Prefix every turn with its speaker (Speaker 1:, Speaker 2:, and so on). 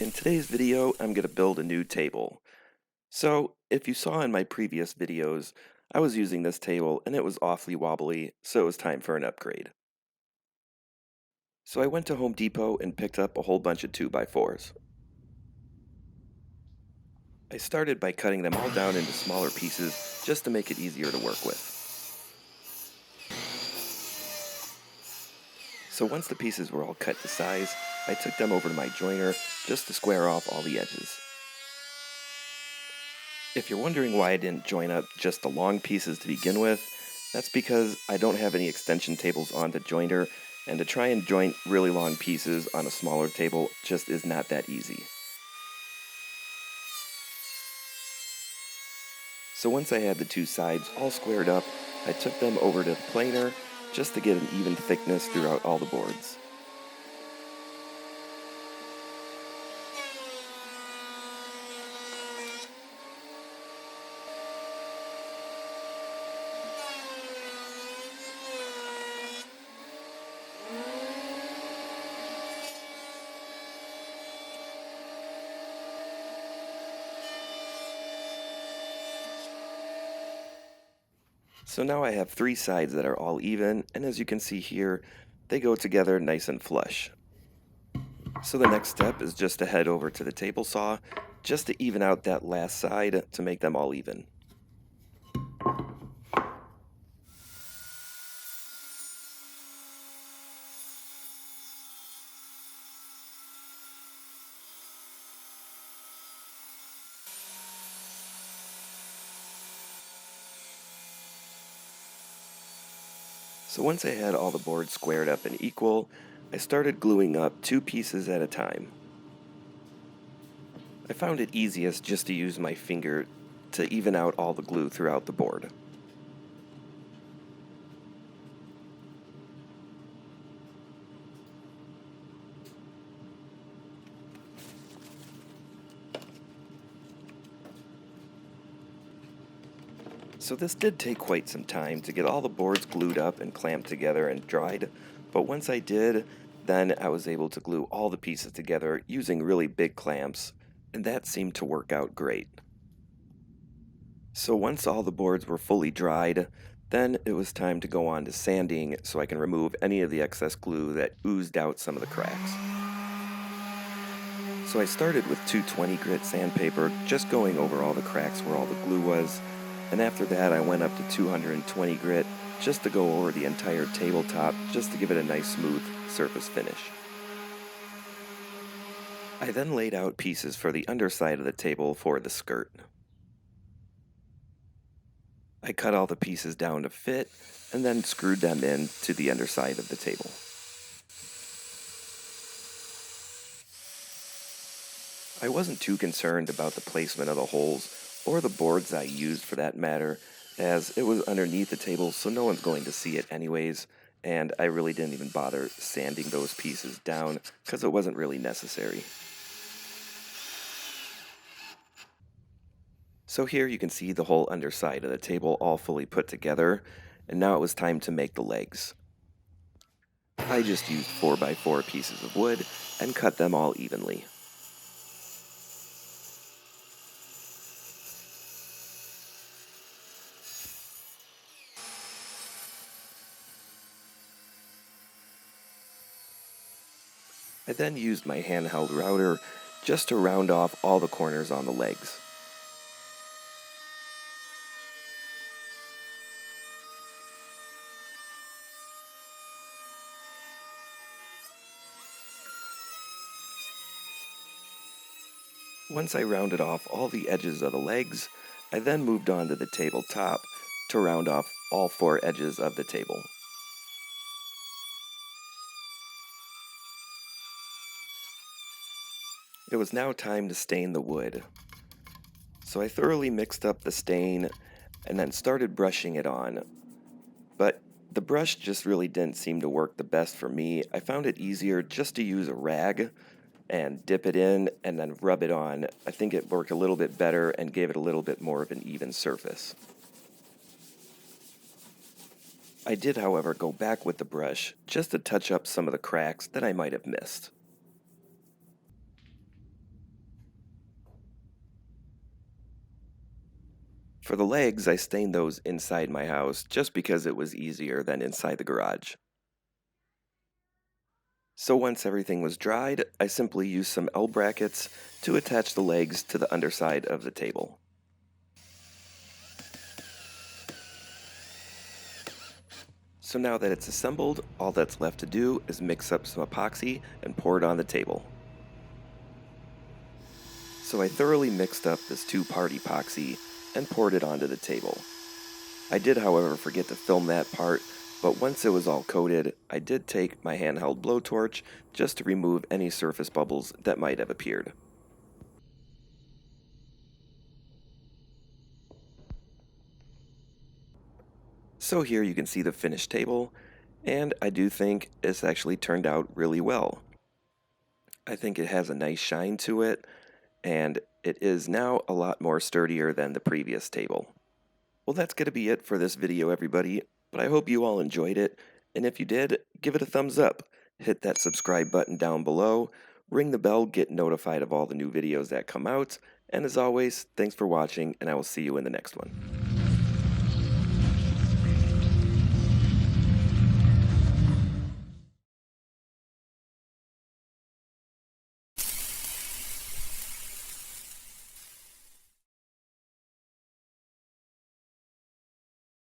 Speaker 1: In today's video, I'm going to build a new table. So, if you saw in my previous videos, I was using this table and it was awfully wobbly, so it was time for an upgrade. So I went to Home Depot and picked up a whole bunch of 2x4's. I started by cutting them all down into smaller pieces just to make it easier to work with. So once the pieces were all cut to size, I took them over to my joiner just to square off all the edges. If you're wondering why I didn't join up just the long pieces to begin with, that's because I don't have any extension tables on the joiner, and to try and joint really long pieces on a smaller table just is not that easy. So once I had the two sides all squared up, I took them over to the planer just to get an even thickness throughout all the boards. So now I have three sides that are all even, and as you can see here, they go together nice and flush. So the next step is just to head over to the table saw, just to even out that last side to make them all even. So once I had all the boards squared up and equal, I started gluing up two pieces at a time. I found it easiest just to use my finger to even out all the glue throughout the board. So this did take quite some time to get all the boards glued up and clamped together and dried, but once I did, then I was able to glue all the pieces together using really big clamps, and that seemed to work out great. So once all the boards were fully dried, then it was time to go on to sanding so I can remove any of the excess glue that oozed out some of the cracks. So I started with 220 grit sandpaper, just going over all the cracks where all the glue was, and after that I went up to 220 grit just to go over the entire tabletop just to give it a nice smooth surface finish. I then laid out pieces for the underside of the table for the skirt. I cut all the pieces down to fit and then screwed them in to the underside of the table. I wasn't too concerned about the placement of the holes or the boards I used for that matter, as it was underneath the table so no one's going to see it anyways, and I really didn't even bother sanding those pieces down because it wasn't really necessary. So here you can see the whole underside of the table all fully put together, and now it was time to make the legs. I just used 4x4 pieces of wood and cut them all evenly. I then used my handheld router just to round off all the corners on the legs. Once I rounded off all the edges of the legs, I then moved on to the tabletop to round off all four edges of the table. It was now time to stain the wood. So I thoroughly mixed up the stain and then started brushing it on. But the brush just really didn't seem to work the best for me. I found it easier just to use a rag and dip it in and then rub it on. I think it worked a little bit better and gave it a little bit more of an even surface. I did, however, go back with the brush just to touch up some of the cracks that I might have missed. For the legs, I stained those inside my house just because it was easier than inside the garage. So once everything was dried, I simply used some L brackets to attach the legs to the underside of the table. So now that it's assembled, all that's left to do is mix up some epoxy and pour it on the table. So I thoroughly mixed up this 2-part epoxy and poured it onto the table. I did, however, forget to film that part, but once it was all coated, I did take my handheld blowtorch just to remove any surface bubbles that might have appeared. So here you can see the finished table, and I do think it's actually turned out really well. I think it has a nice shine to it, and it is now a lot more sturdier than the previous table. Well, that's going to be it for this video, everybody, but I hope you all enjoyed it, and if you did, give it a thumbs up, hit that subscribe button down below, ring the bell, get notified of all the new videos that come out, and as always, thanks for watching, and I will see you in the next one.